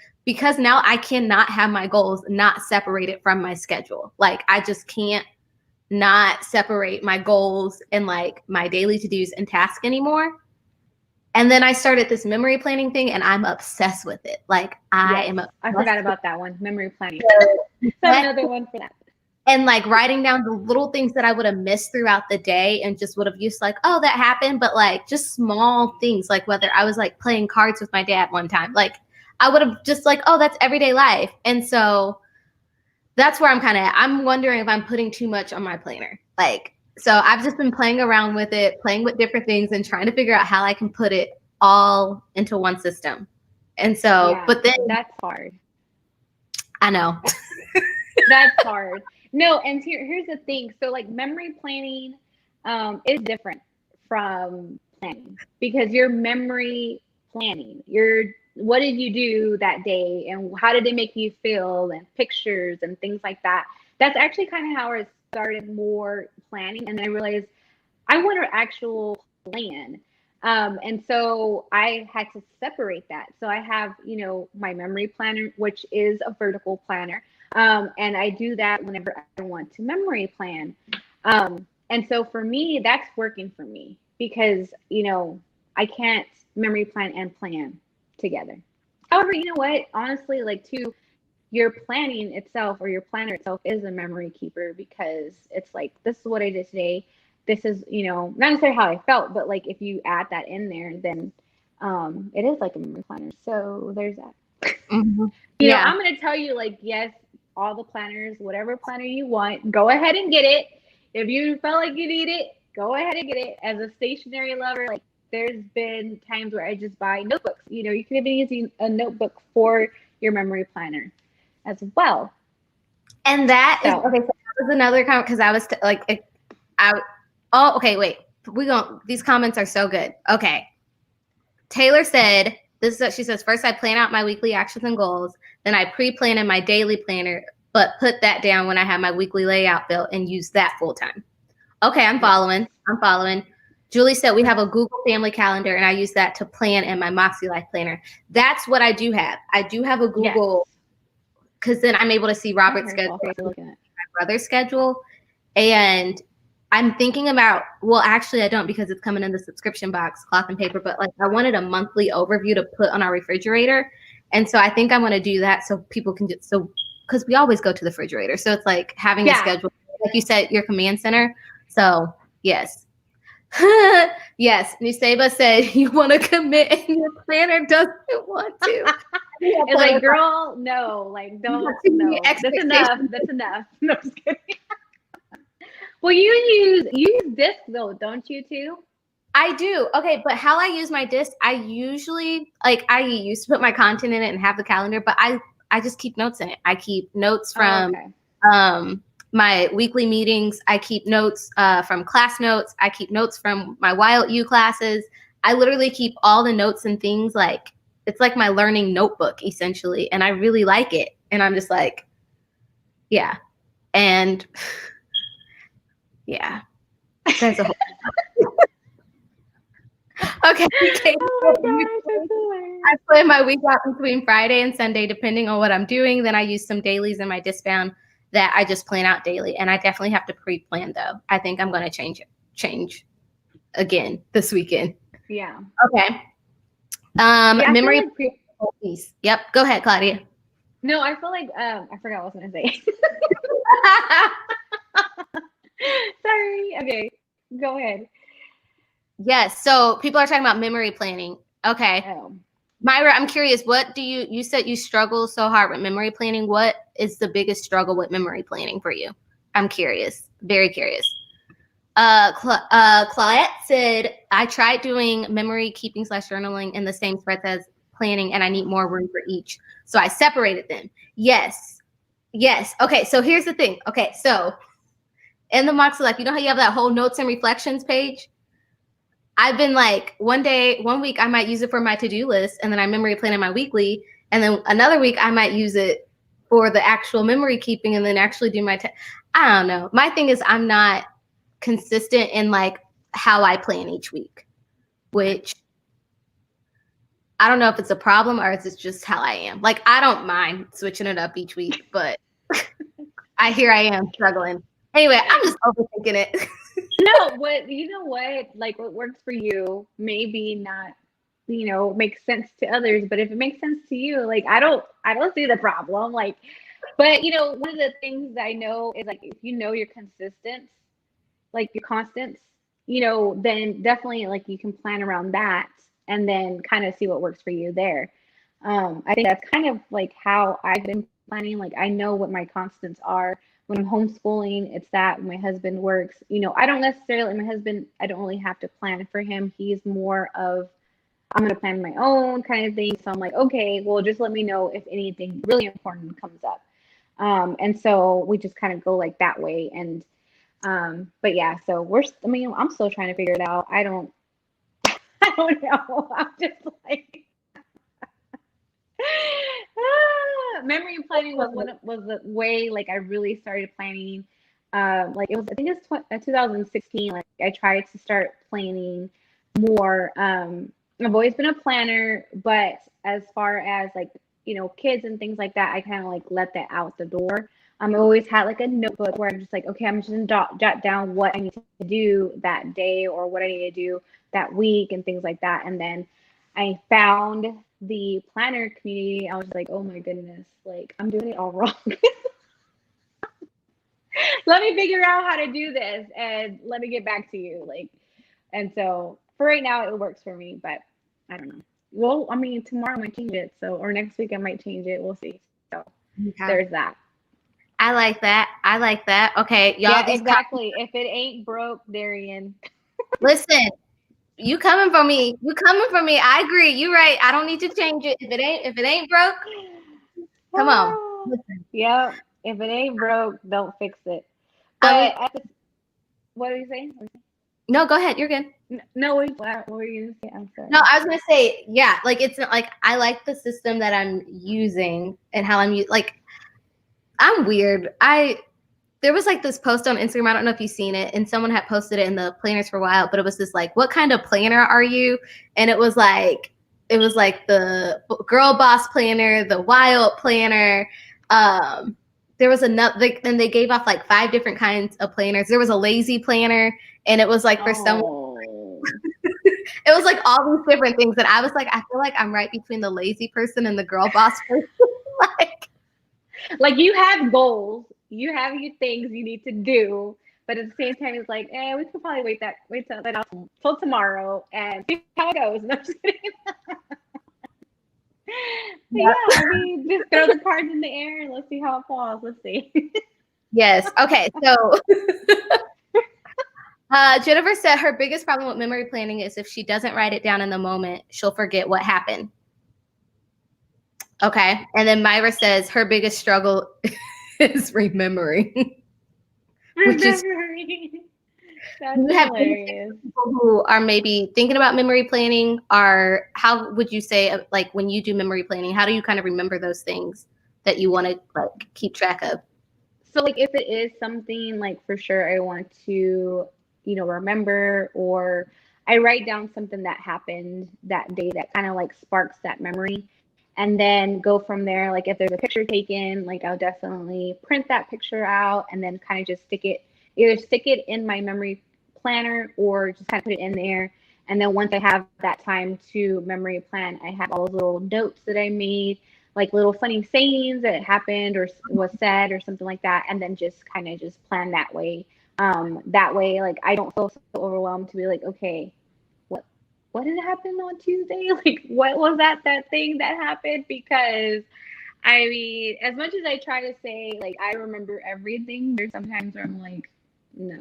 now I cannot have my goals not separated from my schedule. Like I just can't not separate my goals and like my daily to-dos and tasks another. And then I started this memory planning thing and I'm obsessed with it. Like I forgot about that one, memory planning. So another one for that. And like writing down the little things that I would have missed throughout the day and just would have used like, oh, that happened. But like just small things, like whether I was like playing cards with my dad one time, like I would have just like, oh, that's everyday life. And so that's where I'm wondering if I'm putting too much on my planner. Like, so I've just been playing around with it, playing with different things and trying to figure out how I can put it all into one system. And so, but then that's hard. I know. That's hard. No, and here's the thing. So like memory planning is different from planning because you're memory planning. What did you do that day and how did it make you feel and pictures and things like that. That's actually kind of how I started more planning. And then I realized I want an actual plan. And so I had to separate that. So I have, my memory planner, which is a vertical planner. And I do that whenever I want to memory plan. And so for me, that's working for me because, I can't memory plan and plan together. However, you know what? Honestly, like your planning itself or your planner itself is a memory keeper because it's like, this is what I did today. This is, not necessarily how I felt, but like if you add that in there, then it is like a memory planner. So there's that. Mm-hmm. I'm going to tell you like, yes, all the planners, whatever planner you want, go ahead and get it. If you felt like you need it, go ahead and get it. As a stationery lover, like there's been times where I just buy notebooks. You can even use a notebook for your memory planner as well. And that is okay. So that was another comment because I was okay. Wait, these comments are so good. Okay, Taylor said this is what she says. First, I plan out my weekly actions and goals. Then I pre-plan in my daily planner, but put that down when I have my weekly layout built and use that full time. Okay, I'm following. Julie said we have a Google family calendar and I use that to plan in my Moxie Life planner. That's what I do have. I do have a Google because then I'm able to see Robert's schedule, my brother's schedule. And I'm thinking about, well, actually I don't because it's coming in the subscription box, cloth and paper, but like I wanted a monthly overview to put on our refrigerator. And so I think I'm going to do that so people can because we always go to the refrigerator. So it's like having a schedule, like you said, your command center. So yes. Yes. Nuseba said you want to commit and your planner doesn't want to. It's like, girl, no, like don't, no. That's enough. No, I'm just kidding. Well, you use disc though, don't you too? I do. Okay, but how I use my disc, I usually I used to put my content in it and have the calendar, but I just keep notes in it. I keep notes from my weekly meetings. I keep notes from class notes. I keep notes from my YLU classes. I literally keep all the notes and things. Like it's like my learning notebook essentially, and I really like it. And I'm just like, yeah, and yeah, there's a whole. Okay. Oh my gosh, I plan my week out between Friday and Sunday, depending on what I'm doing. Then I use some dailies in my Discbound that I just plan out daily. And I definitely have to pre-plan though. I think I'm going to change again this weekend. Yeah. Okay. Memory piece. Yep. Go ahead, Claudia. No, I feel like I forgot what I was going to say. Sorry. Okay. Go ahead. Yes. So people are talking about memory planning. Okay. Oh. Myra, I'm curious, what do you said you struggle so hard with memory planning. What is the biggest struggle with memory planning for you? I'm curious. Very curious. Claudette said, I tried doing memory keeping / journaling in the same threads as planning, and I need more room for each. So I separated them. Yes. Yes. Okay. So here's the thing. Okay. So in the mock select, you know how you have that whole notes and reflections page? I've been like, one week I might use it for my to-do list, and then I memory plan in my weekly, and then another week I might use it for the actual memory keeping, and then actually do my I don't know. My thing is I'm not consistent in like how I plan each week, which I don't know if it's a problem or if it's just how I am. Like, I don't mind switching it up each week, but I am struggling. Anyway, I'm just overthinking it. No, you know what? Like what works for you maybe not, makes sense to others, but if it makes sense to you, like I don't see the problem. Like, but one of the things I know is like if you know you're consistent, like your constants, then definitely like you can plan around that and then kind of see what works for you there. I think that's kind of like how I've been planning. Like I know what my constants are when I'm homeschooling. It's that when my husband works, I don't necessarily, my husband, I don't really have to plan for him. He's more of, I'm going to plan my own kind of thing. So I'm like, okay, well, just let me know if anything really important comes up. And so we just kind of go like that way. And, but yeah, so I'm still trying to figure it out. I don't know. I'm just like, memory planning was the way like I really started planning. Like it was, I think it's 2016. Like I tried to start planning more. I've always been a planner, but as far as like kids and things like that, I kind of like let that out the door. I always had like a notebook where I'm just like, okay, I'm just gonna jot down what I need to do that day or what I need to do that week and things like that. And then I found the planner community. I was like, oh my goodness, like I'm doing it all wrong. Let me figure out how to do this and let me get back to you. Like, and so for right now, it works for me, but I don't know. Well, I mean, tomorrow I might change it. So, or next week I might change it. We'll see. So there's that. I like that. I like that. Okay, y'all. Yeah, exactly. If it ain't broke, Darian. Listen, you coming for me. You coming for me. I agree. You're right. I don't need to change it. If it ain't broke, come on. Listen. Yep. If it ain't broke, don't fix it. But what are you saying? No, go ahead. You're good. No, what were you gonna say? I'm sorry. No, I was gonna say, yeah, like it's not like I like the system that I'm using and how I'm like. I'm weird. There was like this post on Instagram. I don't know if you've seen it, and someone had posted it in the planners for a while. But it was this like, what kind of planner are you? And it was like the girl boss planner, the wild planner. There was another, and they gave off like 5 different kinds of planners. There was a lazy planner, and it was like for someone. It was like all these different things that I was like, I feel like I'm right between the lazy person and the girl boss person. like you have goals, you have your things you need to do, but at the same time, it's like, we could probably wait till tomorrow and see how it goes. No, I'm just kidding. Yeah, I mean, just throw the cards in the air and let's see how it falls. Let's see. Yes. Okay. So Jennifer said her biggest problem with memory planning is if she doesn't write it down in the moment, she'll forget what happened. Okay. And then Myra says her biggest struggle is remembering. Which is That's hilarious. People who are maybe thinking about memory planning are, how would you say, like when you do memory planning, how do you kind of remember those things that you want to like keep track of? So like if it is something like for sure I want to, remember, or I write down something that happened that day that kind of like sparks that memory, and then go from there. Like if there's a picture taken, like I'll definitely print that picture out and then kind of just either stick it in my memory planner or just kind of put it in there. And then once I have that time to memory plan, I have all those little notes that I made, like little funny sayings that happened or was said or something like that. And then just kind of just plan that way That way, like, I don't feel so overwhelmed to be like, okay, what did happen on Tuesday? Like, what was that thing that happened? Because I mean, as much as I try to say, like, I remember everything, there's sometimes where I'm like, no,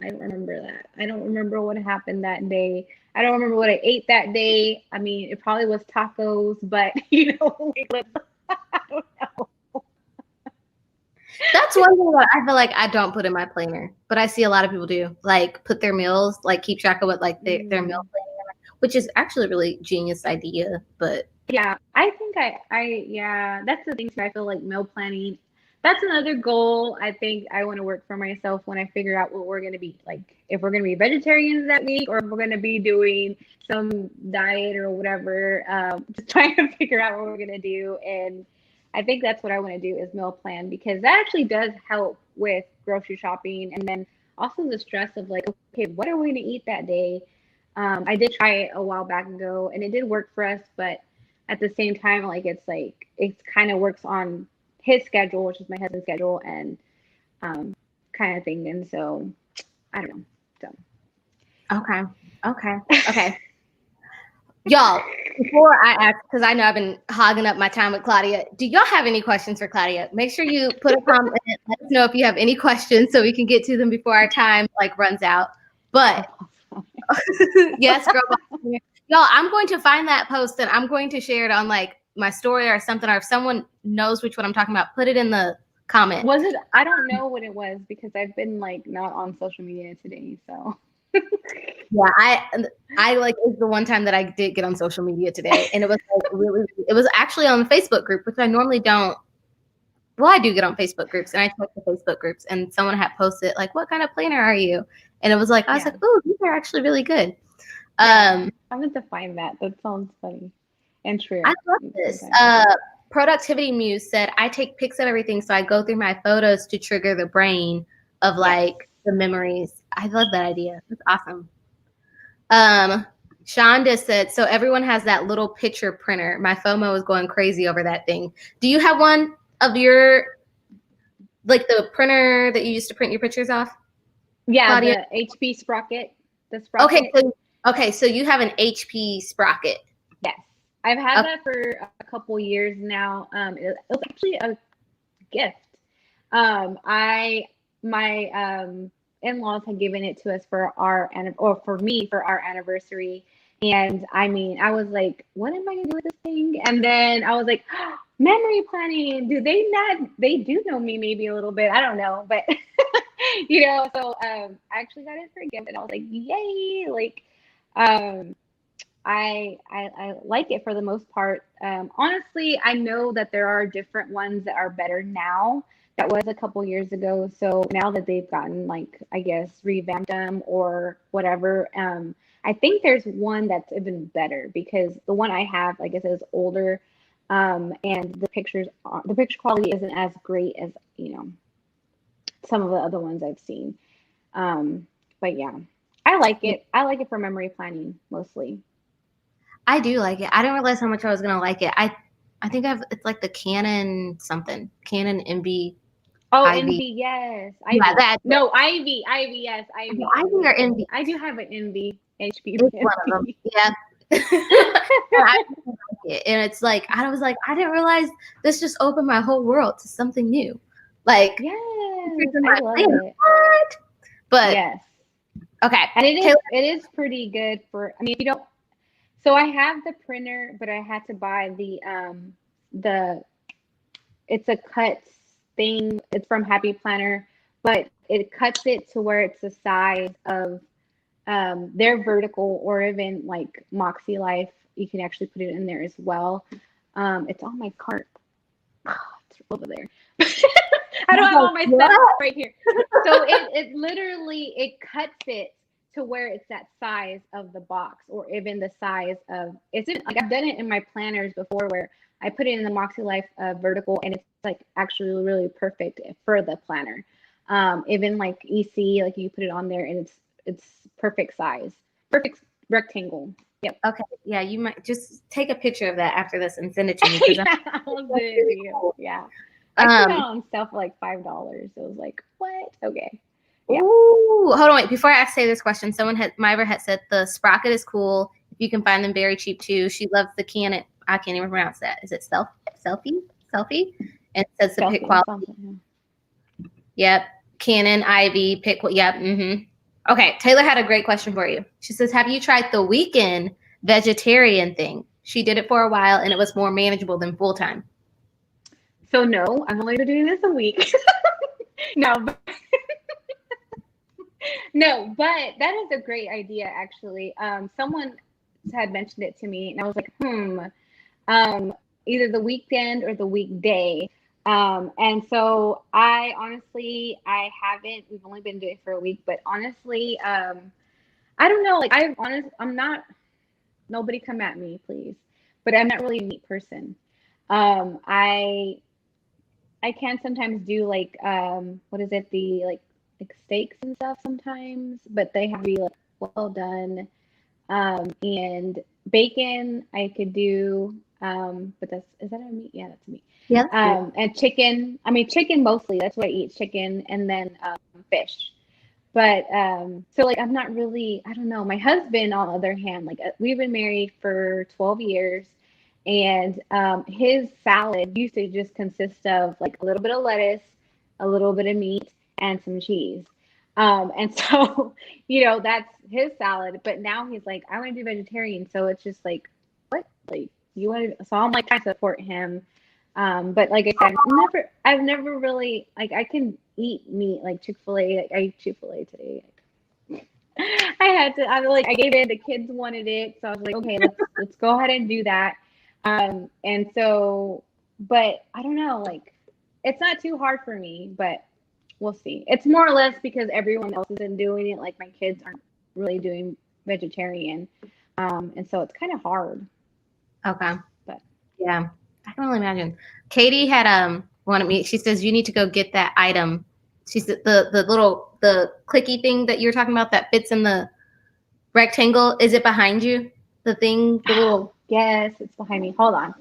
I don't remember that. I don't remember what happened that day. I don't remember what I ate that day. I mean, it probably was tacos, but like, I don't know. That's one thing that I feel like I don't put in my planner, but I see a lot of people do, like put their meals, like keep track of what like their meal planning, which is actually a really genius idea. But yeah, I think yeah, that's the thing too. I feel like meal planning, that's another goal. I think I want to work for myself when I figure out what we're going to be like, if we're going to be vegetarians that week or if we're going to be doing some diet or whatever. Just trying to figure out what we're going to do. And I think that's what I want to do is meal plan, because that actually does help with grocery shopping. And then also the stress of like, okay, what are we going to eat that day? I did try it a while back ago and it did work for us, but at the same time, like it kind of works on his schedule, which is my husband's schedule, and kind of thing. And so I don't know. So okay. Y'all, before I ask, because I know I've been hogging up my time with Claudia, do y'all have any questions for Claudia? Make sure you put a comment and let us know if you have any questions so we can get to them before our time like runs out. But yes, girl. Y'all, I'm going to find that post and I'm going to share it on like my story or something, or if someone knows which one I'm talking about, put it in the comment. Was it? I don't know what it was because I've been like not on social media today, so. Yeah, I like it was the one time that I did get on social media today, and it was like really, it was actually on the Facebook group, which I normally don't. Well, I do get on Facebook groups, and I check the Facebook groups, and someone had posted like, "What kind of planner are you?" And it was like, I was like, "Oh, these are actually really good." I meant to find that. That sounds funny and true. I love this. Productivity Muse said, "I take pics of everything, so I go through my photos to trigger the brain of like the memories." I love that idea. That's awesome. Shonda said, "So everyone has that little picture printer. My FOMO is going crazy over that thing. Do you have one of your, like the printer that you used to print your pictures off?" Yeah, Claudia? the HP Sprocket. The Sprocket. Okay, so you have an HP Sprocket. Yes, I've had that for a couple years now. It was actually a gift. My in-laws had given it to us for for me for our anniversary. And I mean, I was like, what am I gonna do with this thing? And then I was like, oh, memory planning. Do they not? They do know me maybe a little bit. I don't know, but So I actually got it for a gift, and I was like, yay! Like, I like it for the most part. Honestly, I know that there are different ones that are better now. That was a couple years ago. So now that they've gotten like, I guess, revamped them or whatever, I think there's one that's even better because the one I have, like I said, is older, and the picture quality isn't as great as some of the other ones I've seen. But yeah, I like it. I like it for memory planning mostly. I do like it. I didn't realize how much I was gonna like it. I think it's like the Canon something. Canon MB. Oh, Ivy. NV, yes. Yeah, that. No, Ivy, yes, Ivy. Ivy or Envy? I do have an NV HP. It's one of them. Yeah. And it's like I was like, I didn't realize this just opened my whole world to something new. Like, yes, I love it. What? But yes. Okay. And it is pretty good for, I mean, if you don't, so I have the printer, but I had to buy it's a cut thing. It's from Happy Planner, but it cuts it to where it's the size of their vertical, or even like Moxie Life. You can actually put it in there as well. It's on my cart. It's over there. I don't have all my stuff right here. So it literally, it cuts it to where it's that size of the box, or even the size of, like I've done it in my planners before where I put it in the Moxie Life vertical, and it's like actually really perfect for the planner. Even like EC, like you put it on there and it's perfect size, perfect rectangle. Yep. Okay. Yeah, you might just take a picture of that after this and send it to me. I'll send it to you. Yeah. I put it on sale for like $5. It was like, what? Okay. Yeah. Ooh, hold on, wait. Before I say this question, Myra had said the sprocket is cool. You can find them very cheap too. She loves the Canon. I can't even pronounce that. Is it selfie? And it says the pick quality. Yep. Canon, Ivy, pick. Yep. Okay. Taylor had a great question for you. She says, have you tried the weekend vegetarian thing? She did it for a while and it was more manageable than full time. So no, I'm only doing this a week. No, but that is a great idea, actually. Someone had mentioned it to me, and I was like, either the weekend or the weekday. And so I haven't. We've only been doing it for a week, but honestly, I don't know. Like I'm not. Nobody come at me, please. But I'm not really a meat person. I can sometimes do like what is it, the like steaks and stuff sometimes, but they have to be like well done. And bacon I could do, but is that a meat? Yeah, that's a meat. Yeah. And chicken. I mean chicken mostly. That's what I eat, chicken, and then fish. But so like I'm not really, I don't know. My husband, on the other hand, like we've been married for 12 years. And his salad used to just consist of like a little bit of lettuce, a little bit of meat, and some cheese. And so, that's his salad. But now he's like, I want to do vegetarian. So it's just like, what? Like, you want to? So I'm like trying to support him. But like I said, I've never really, like, I can eat meat, like Chick-fil-A. Like, I ate Chick-fil-A today. I gave in. The kids wanted it. So I was like, okay, let's go ahead and do that. And so, but I don't know, like, it's not too hard for me, but we'll see. It's more or less because everyone else isn't doing it. Like my kids aren't really doing vegetarian. And so it's kind of hard. Okay. But yeah, I can only imagine. Katie had wanted me. She says you need to go get that item. She said the clicky thing that you're talking about that fits in the rectangle. Is it behind you? The thing, the little. Yes, it's behind me. Hold on.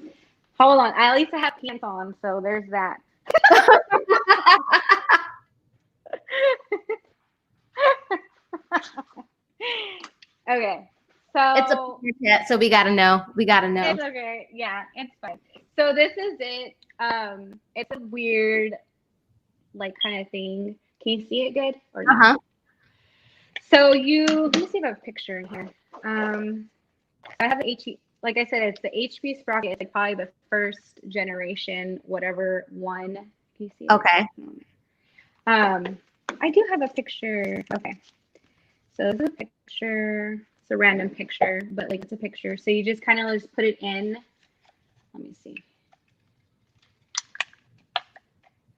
I at least have pants on, so there's that. Okay. So it's a pet, so we gotta know. It's okay. Yeah, it's fine. So this is it. It's a weird, like, kind of thing. Can you see it good? Or no? So let me see if I have a picture in here. I have the like I said, it's the HP sprocket. It's like probably the first generation, whatever one. Can you see it? Okay. I do have a picture. Okay. So this is a picture. It's a random picture, but like it's a picture. So you just kind of just put it in. Let me see.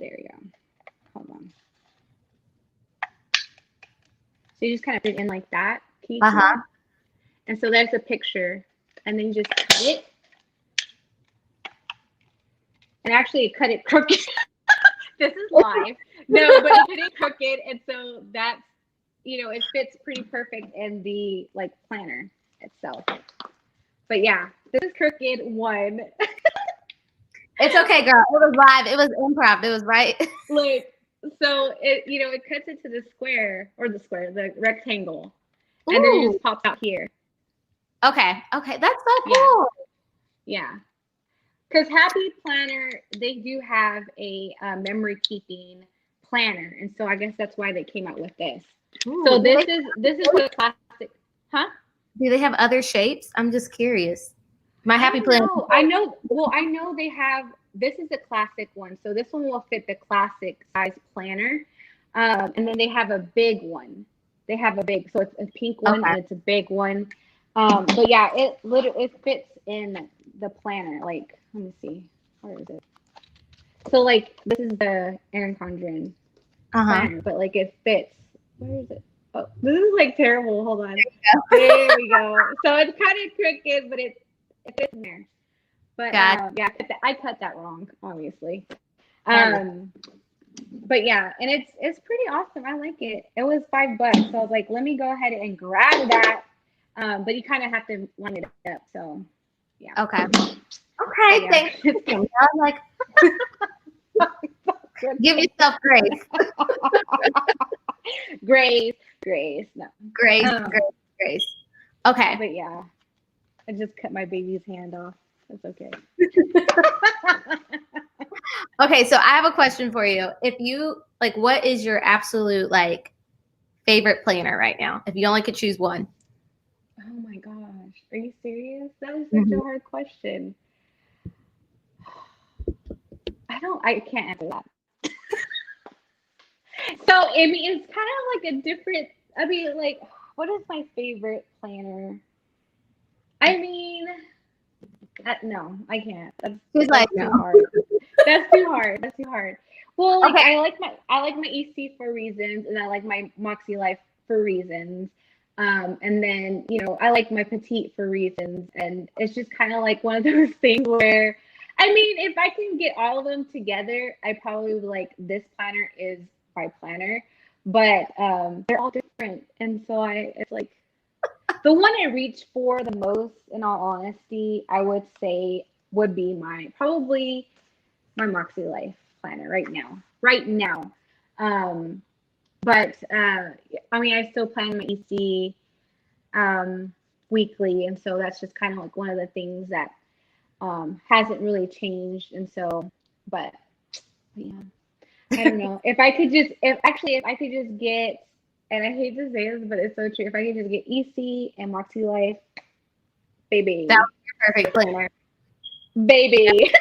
There you go. Hold on. So you just kind of put it in like that. And so there's a picture. And then you just cut it. And actually cut it crooked. This is live. No, but it didn't crooked. And so that's, it fits pretty perfect in the like planner itself. But yeah, this is crooked one. It's okay, girl. It was live. It was improv. It was right. Like, so it cuts into the rectangle. Ooh. And then it just pops out here. Okay. That's so cool. Yeah. Because Happy Planner, they do have a memory keeping planner. And so I guess that's why they came out with this. Ooh, so this is the classic. Huh? Do they have other shapes? I'm just curious. My Happy Planner. I know they have, this is the classic one. So this one will fit the classic size planner. And then they have a big one. So it's a pink one and it's a big one. But yeah, it fits in the planner. Like, let me see. Where is it? So like this is the Erin Condren planner, but like it fits. Where is it? Oh, this is like terrible. Hold on. There we go. So it's kind of crooked, but it fits in there. But yeah, I cut that wrong, obviously. But yeah, and it's pretty awesome. I like it. It was $5, so I was like, let me go ahead and grab that. But you kind of have to line it up. So yeah. Okay. Yeah. Thanks. I'm like, give yourself grace. Grace. No. Grace, Um, Grace, Grace. Okay. but yeah, I just cut my baby's hand off. That's okay. Okay, so I have a question for you. If you like, what is your absolute like favorite planner right now? If you only could choose one. Oh my gosh. Are you serious? That is such a Mhm. hard question. I can't answer that. So, I mean, it's kind of like a different, I mean, like, what is my favorite planner? I mean, no, I can't. She's like, That's no. too hard. That's too hard. That's too hard. Well, like Okay. I like my EC for reasons, and I like my Moxie Life for reasons. And then I like my Petite for reasons, and it's just kind of like one of those things where, I mean, if I can get all of them together, I probably would like this planner is my planner, but they're all different, and so it's like the one I reach for the most, in all honesty, I would say would be probably my Moxie Life planner right now. Right now. Um, but I mean, I still plan my EC weekly, and so that's just kind of like one of the things that hasn't really changed. And so, but yeah, I don't know. If I could just get, and I hate to say this, but it's so true. If I could just get EC and Moxie Life, baby, That was your perfect planner. baby.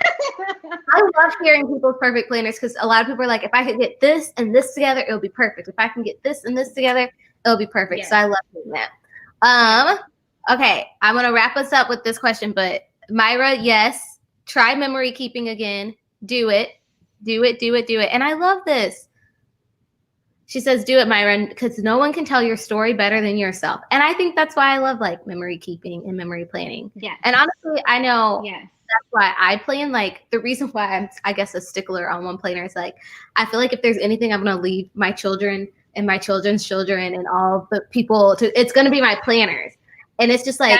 I love hearing people's perfect planners because a lot of people are like, if I could get this and this together, it'll be perfect. If I can get this and this together, it'll be perfect. Yes. So I love doing that. Okay, I'm gonna wrap us up with this question, but Myra, yes, try memory keeping again. Do it. Do it, do it, do it. And I love this. She says, do it, Myra, because no one can tell your story better than yourself. And I think that's why I love like memory keeping and memory planning. Yes. And honestly, I know Yes. that's why I plan. Like the reason why I'm, I guess, a stickler on one planner is like, I feel like if there's anything I'm going to leave my children and my children's children and all the people to, it's going to be my planners. And it's just like,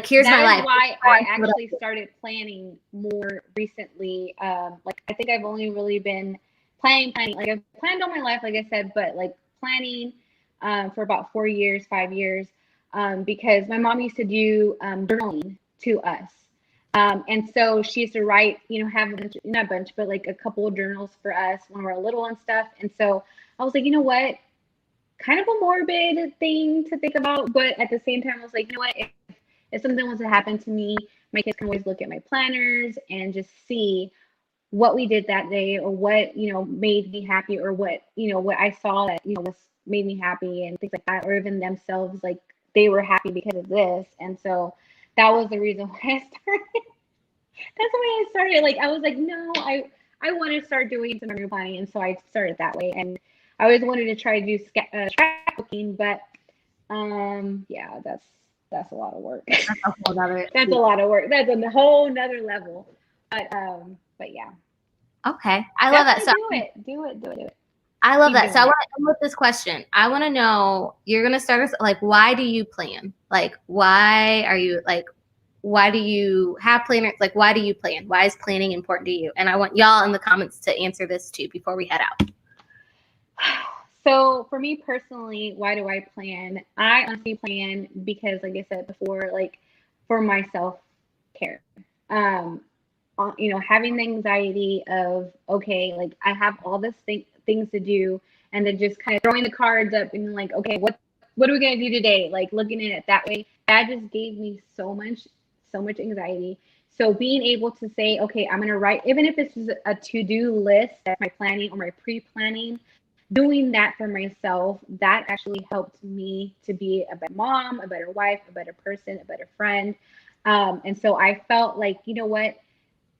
here's my life. That is why I actually started planning more recently. Like I think I've only really been planning. Like I've planned all my life, like I said, but like planning for about 4 years, 5 years, because my mom used to do journaling to us. And so she used to write, have a bunch, not a bunch, but like a couple of journals for us when we were little and stuff. And so I was like, you know what? Kind of a morbid thing to think about, but at the same time, I was like, you know what? If something was to happen to me, my kids can always look at my planners and just see what we did that day, or what made me happy, or what I saw that was made me happy, and things like that, or even themselves, like they were happy because of this. And so that was the reason why I started. That's why I started. Like I was like, no, I want to start doing some memory planning, and so I started that way. And I always wanted to try to do scrapbooking, but yeah, that's a lot of work. That's a whole nother. That's a lot of work. That's a whole nother level. But yeah. Okay, I love that. So Do it. I love Keep that. So I doing want to end with this question. I want to know, you're going to start us, like, why do you plan? Like, why are you, like, why do you have planners? Like, why do you plan? Why is planning important to you? And I want y'all in the comments to answer this too before we head out. So for me personally, why do I plan? I honestly plan because, like I said before, like for my self-care. Having the anxiety of, okay, like I have all this things to do, and then just kind of throwing the cards up and like, okay, what are we gonna do today? Like looking at it that way, that just gave me so much anxiety. So being able to say, okay, I'm gonna write, even if it's just a to-do list, that's my planning or my pre-planning, doing that for myself, that actually helped me to be a better mom, a better wife, a better person, a better friend. And so I felt like, you know what?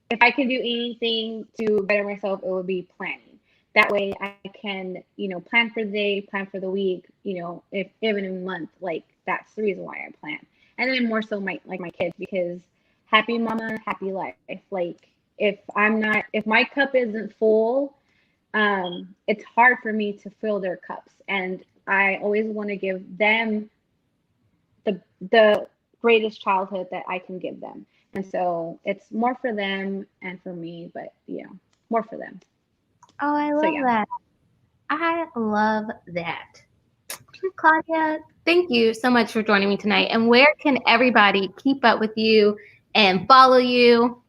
If I can do anything to better myself, it would be planning. That way I can, plan for the day, plan for the week, if even a month, like that's the reason why I plan. And then more so my kids, because happy mama, happy life. Like if my cup isn't full, it's hard for me to fill their cups. And I always want to give them the greatest childhood that I can give them. And so it's more for them and for me, but more for them. Oh, I love that. I love that. Claudia, thank you so much for joining me tonight. And where can everybody keep up with you and follow you?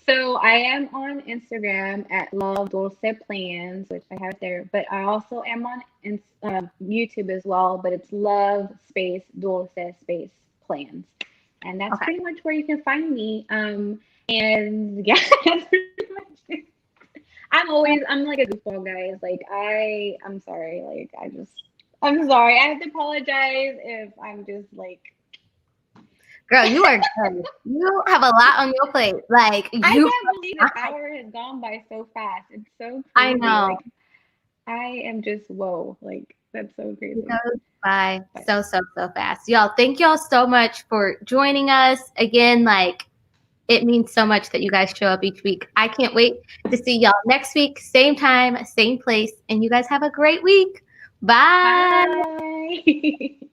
So I am on Instagram at Love Dulce Plans, which I have there, but I also am on YouTube as well, but it's Love space Dulce space Plans. And that's Okay. pretty much where you can find me. And yeah, that's pretty much it. I'm like a goofball, guys. Like I'm sorry. I'm sorry. I have to apologize if I'm just like Girl, you are good. You have a lot on your plate. Like I you can't believe this hour has gone by so fast. It's so I crazy. know. Like I am just whoa. Like that's so It crazy. goes by But so fast. Y'all, thank y'all so much for joining us. Again, like it means so much that you guys show up each week. I can't wait to see y'all next week, same time, same place. And you guys have a great week. Bye. bye.